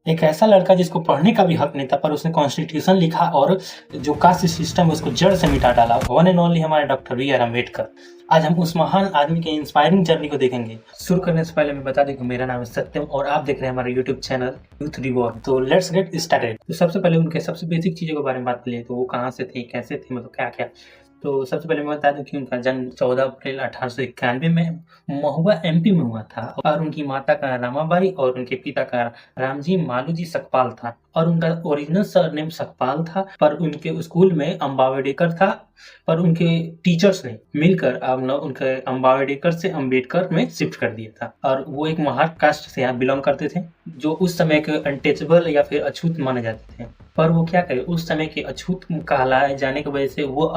एक ऐसा लड़का जिसको पढ़ने का भी हक नहीं था, पर उसने कॉन्स्टिट्यूशन लिखा और जो कास्ट सिस्टम है उसको जड़ से मिटा डाला। वन एंड ओनली हमारे डॉक्टर बी.आर. अम्बेडकर। आज हम उस महान आदमी के इंस्पायरिंग जर्नी को देखेंगे। शुरू करने से पहले मैं बता दूं कि मेरा नाम है सत्यम और आप देख रहे हैं हमारे यूट्यूब चैनल यूथ रिवॉर्ड। तो लेट्स गेट स्टार्टेड। तो सबसे पहले उनके सबसे बेसिक चीज़ों के बारे में बात कर लिए, तो वो कहाँ से थे, कैसे थे, मतलब क्या क्या। तो सबसे पहले मैं बता दूं कि उनका जन्म 14 अप्रैल 1891 में महुआ एमपी में हुआ था और उनकी माता का रामाबाई और उनके पिता का रामजी मालूजी सकपाल था और उनका ओरिजिनल सरनेम सकपाल था, पर उनके स्कूल में अम्बावडेकर था, पर उनके टीचर्स ने मिलकर उनके अम्बावडेकर से अम्बेडकर में शिफ्ट कर दिया था और वो एक महार कास्ट से यहाँ बिलोंग करते थे जो उस समय के अनटचेबल या फिर अछूत माने जाते थे। पर वो क्या करे, उस समय के अछूत कहलाए जाने की वजह से वो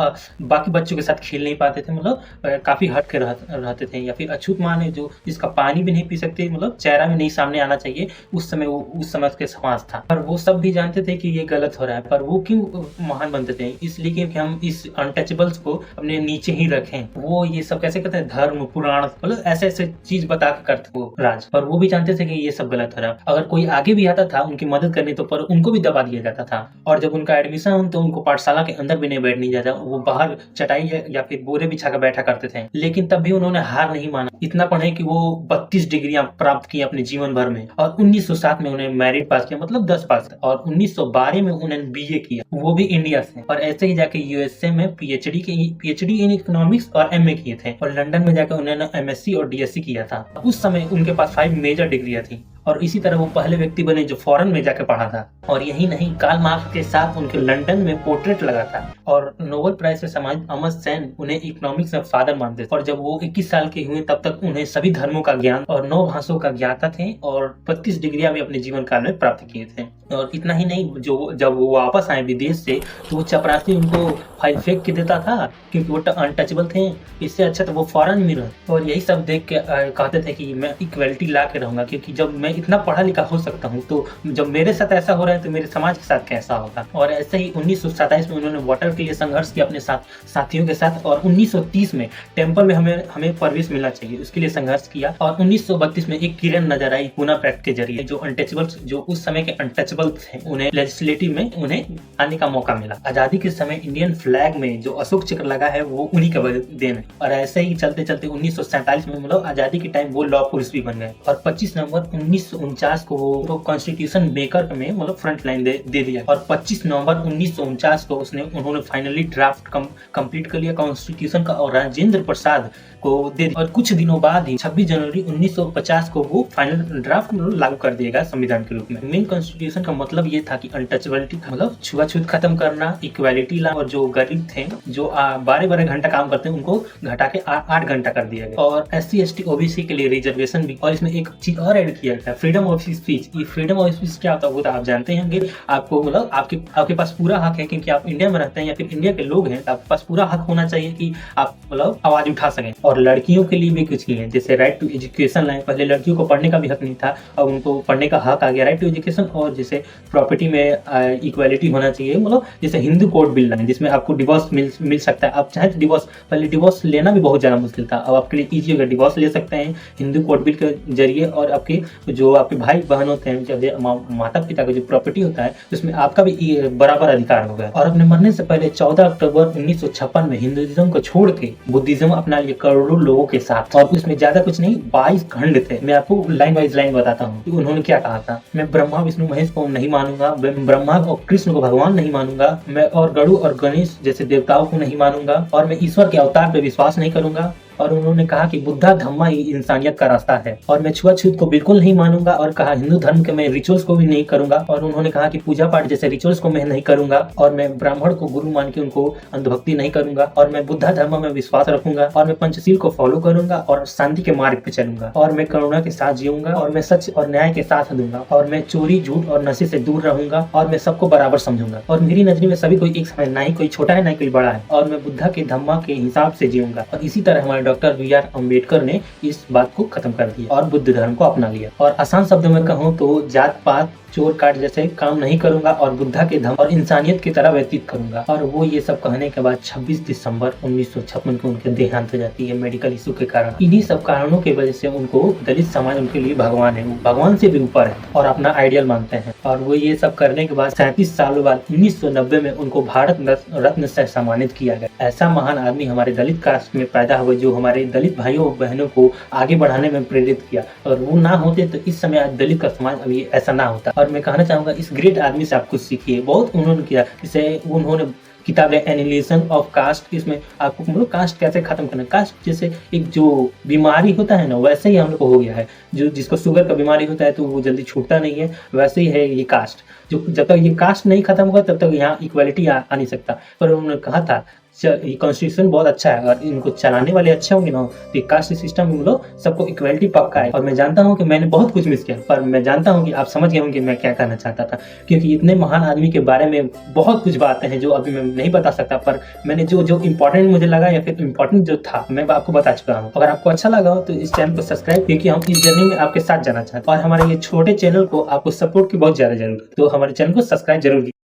बाकी बच्चों के साथ खेल नहीं पाते थे, मतलब काफी हट के रहते थे, या फिर अछूत माने जो जिसका पानी भी नहीं पी सकते, मतलब चेहरा भी नहीं सामने आना चाहिए। उस समय वो उस समय के समाज था, पर वो सब भी जानते थे कि ये गलत हो रहा है। पर वो क्यों महान बनते थे, इसलिए कि हम इस अनटचेबल्स को अपने नीचे ही रखें। वो ये सब कैसे करते हैं, धर्म पुराण मतलब ऐसे ऐसे चीज बता के करते वो राज, पर वो भी जानते थे कि ये सब गलत हो रहा है। अगर कोई आगे भी आता था उनकी मदद करने तो पर उनको भी दबा दिया जाता था। और जब उनका एडमिशन तो उनको पाठशाला के अंदर भी नहीं बैठने दिया जाता, वो बाहर चटाई या फिर बोरे बिछा कर बैठा करते थे। लेकिन तब भी उन्होंने हार नहीं माना, इतना पढ़े कि वो 32 डिग्रियां प्राप्त की अपने जीवन भर में और 1907 में उन्हें मैरिट पास किया, मतलब 10 पास, और 1912 में उन्होंने बीए किया, वो भी इंडिया से। और ऐसे ही जाके यूएसए में पीएचडी इन इकोनॉमिक्स और एमए किए थे और लंदन में जाकर उन्होंने एमएससी और डीएससी किया था। उस समय उनके पास 5 मेजर डिग्रियां थी और इसी तरह वो पहले व्यक्ति बने जो फॉरेन में जाके पढ़ा था। और यही नहीं, कार्ल मार्क्स के साथ उनके लंदन में पोर्ट्रेट लगा था और नोबेल प्राइज से सम्मानित अमर्त्य सेन उन्हें इकोनॉमिक्स में फादर मानते थे। और जब वो 21 साल के हुए तब तक उन्हें सभी धर्मों का ज्ञान और 9 भाषाओं का ज्ञाता थे और 32 डिग्रियां भी अपने जीवन काल में प्राप्त किए थे। और इतना ही नहीं, जो जब वो वापस आए विदेश से तो वो चपरासी उनको फाइल फेंक के देता था क्योंकि वो अनटचेबल थे। इससे अच्छा तो वो फॉरेन में रहे। और यही सब देख के कहते थे कि मैं इक्वलिटी ला के रहूंगा, क्योंकि जब मैं इतना पढ़ा लिखा हो सकता हूँ तो जब मेरे साथ ऐसा हो रहा है तो मेरे समाज के साथ कैसा होगा। और ऐसे ही 1927 में उन्होंने वाटर के लिए संघर्ष किया अपने साथियों के साथ और 1930 में टेम्पल में हमें प्रवेश मिलना चाहिए उसके लिए संघर्ष किया। और 1932 में एक किरण नजर आई पूना पैक्ट के जरिए, जो अनटचेबल्स जो उस समय के अनटचेबल थे उन्हें लेजिस्लेटिव में उन्हें आने का मौका मिला। आजादी के समय इंडियन फ्लैग में जो अशोक चक्र लगा है वो उन्हीं का देन है। और ऐसे ही चलते चलते 1947 में मतलब आजादी के टाइम वो लॉ पुरुष भी बन गए और 25 नवंबर 1949 को वो कॉन्स्टिट्यूशन मेकर में मतलब फ्रंट लाइन दे दिया और 25 नवंबर 1949 को उन्होंने फाइनली ड्राफ्ट कंप्लीट कर लिया कॉन्स्टिट्यूशन का और राजेंद्र प्रसाद को दे दिया। और कुछ दिनों बाद ही 26 जनवरी 1950 को वो फाइनल ड्राफ्ट लागू कर दिएगा संविधान के रूप में। मेन कॉन्स्टिट्यूशन का मतलब ये था कि अनटचेबिलिटी मतलब छुआछूत खत्म करना, इक्वालिटी ला, और जो गरीब थे जो 12-12 घंटा काम करते हैं उनको घटा के 8 घंटा कर दिया गया। और SC ST OBC के लिए रिजर्वेशन भी, और इसमें एक चीज और ऐड किया गया, फ्रीडम ऑफ स्पीच। ये फ्रीडम ऑफ स्पीच क्या होता है वो तो आप जानते होंगे। आपको मतलब आपके पास पूरा हक है, क्योंकि आप इंडिया में रहते हैं या फिर इंडिया के लोग हैं, तो आपके पास पूरा हक होना चाहिए कि आप मतलब आवाज उठा सकें। और लड़कियों के लिए भी कुछ किए, जैसे राइट टू एजुकेशन लाए। पहले लड़कियों को पढ़ने का भी हक नहीं था, अब उनको पढ़ने का हक आ गया, राइट टू एजुकेशन। और जैसे प्रॉपर्टी में इक्वालिटी होना चाहिए, मतलब जैसे हिंदू कोड बिल लाए जिसमें आपको डिवोर्स मिल सकता है। आप चाहे तो डिवोर्स, पहले डिवोर्स लेना भी बहुत ज्यादा मुश्किल था, अब आपके लिए ईजी होगा, डिवोर्स ले सकते हैं हिंदू कोड बिल के जरिए। और आपके जो आपके भाई बहन होते हैं, जब माता पिता का जो प्रॉपर्टी होता है उसमें आपका भी बराबर अधिकार होगा। और अपने मरने से पहले 14 अक्टूबर 1956 में हिंदुइज्म को छोड़ के बुद्धिज्म अपना लिए करोड़ों लोगों के साथ। और उसमें ज्यादा कुछ नहीं, 22 खंड थे। मैं आपको लाइन वाइज लाइन बताता हूँ कि उन्होंने क्या कहा था। मैं ब्रह्मा विष्णु महेश को नहीं मानूंगा, मैं ब्रह्मा और कृष्ण को भगवान नहीं मानूंगा, मैं और गरुड़ और गणेश जैसे देवताओं को नहीं मानूंगा, और मैं ईश्वर के अवतार पे विश्वास नहीं करूंगा। और उन्होंने कहा कि बुद्धा धम्मा ही इंसानियत का रास्ता है। और मैं छुआछूत को बिल्कुल नहीं मानूंगा, और कहा हिंदू धर्म के मैं रिचुअल्स को भी नहीं करूंगा। और उन्होंने कहा कि पूजा पाठ जैसे रिचुअल्स को मैं नहीं करूंगा, और मैं ब्राह्मण को गुरु मान के उनको अंधभक्ति नहीं करूंगा, और मैं बुद्धा धर्म में विश्वास रखूंगा, और मैं पंचशील को फॉलो करूंगा और शांति के मार्ग पे चलूंगा, और मैं करुणा के साथ जीऊंगा, और मैं सच और न्याय के साथ दूंगा, और मैं चोरी झूठ और नशे से दूर रहूंगा, और मैं सबको बराबर समझूंगा, और मेरी नजर में सभी कोई एक समय, ना ही कोई छोटा है ना ही कोई बड़ा है, और मैं बुद्धा के धम्मा के हिसाब से जीऊंगा। और इसी तरह हमारे डॉक्टर बी आर अम्बेडकर ने इस बात को खत्म कर दिया और बुद्ध धर्म को अपना लिया। और आसान शब्दों में कहूँ तो जात पात चोर काट जैसे काम नहीं करूंगा और बुद्धा के धर्म और इंसानियत की तरह व्यतीत करूंगा। और वो ये सब कहने के बाद 26 दिसंबर 1956 को उनके देहांत हो जाती है मेडिकल इशू के कारण। इन्हीं सब कारणों की वजह से उनको दलित समाज उनके लिए भगवान है, भगवान से भी ऊपर है और अपना आइडियल मानते हैं। और वो ये सब करने के बाद 37 सालों बाद 1990 में उनको भारत रत्न से सम्मानित किया गया। ऐसा महान आदमी हमारे दलित कास्ट में पैदा हुए जो हमारे दलित भाइयों बहनों को आगे बढ़ाने में प्रेरित किया। और वो ना होते तो इस समय आज दलित का समाज अभी ऐसा ना होता। और मैं कहना चाहूंगा इस ग्रेट आदमी से आप कुछ सीखिए, बहुत उन्होंने किया। जैसे उन्होंने किताब है एनालिसिस ऑफ कास्ट, इसमें आपको मतलब कास्ट कैसे खत्म करना, कास्ट जैसे एक जो बीमारी होता है ना वैसे ही हम लोग को हो गया है। जो जिसको शुगर का बीमारी होता है तो वो जल्दी छूटता नहीं है, वैसे ही है ये कास्ट। जो जब तक ये कास्ट नहीं खत्म होगा तब तक यहाँ इक्वालिटी आ नहीं सकता। पर उन्होंने कहा था ये कॉन्स्टिट्यूशन बहुत अच्छा है और इनको चलाने वाले अच्छे होंगे ना तो ये कास्ट सिस्टम में लोग सबको इक्वालिटी पक्का है। और मैं जानता हूँ कि मैंने बहुत कुछ मिस किया, पर मैं जानता हूँ कि आप समझ गए होंगे मैं क्या कहना चाहता था। क्योंकि इतने महान आदमी के बारे में बहुत कुछ बातें हैं जो अभी मैं नहीं बता सकता, पर मैंने जो इम्पोर्टेंट मुझे लगा या फिर इम्पोर्टेंट जो था मैं आपको बता चुका हूँ। अगर आपको अच्छा लगा हो तो इस चैनल को सब्सक्राइब, क्योंकि हम इस जर्नी में आपके साथ जाना चाहते हैं और हमारे ये छोटे चैनल को आपको सपोर्ट की बहुत ज्यादा जरूरत है, तो हमारे चैनल को सब्सक्राइब जरूर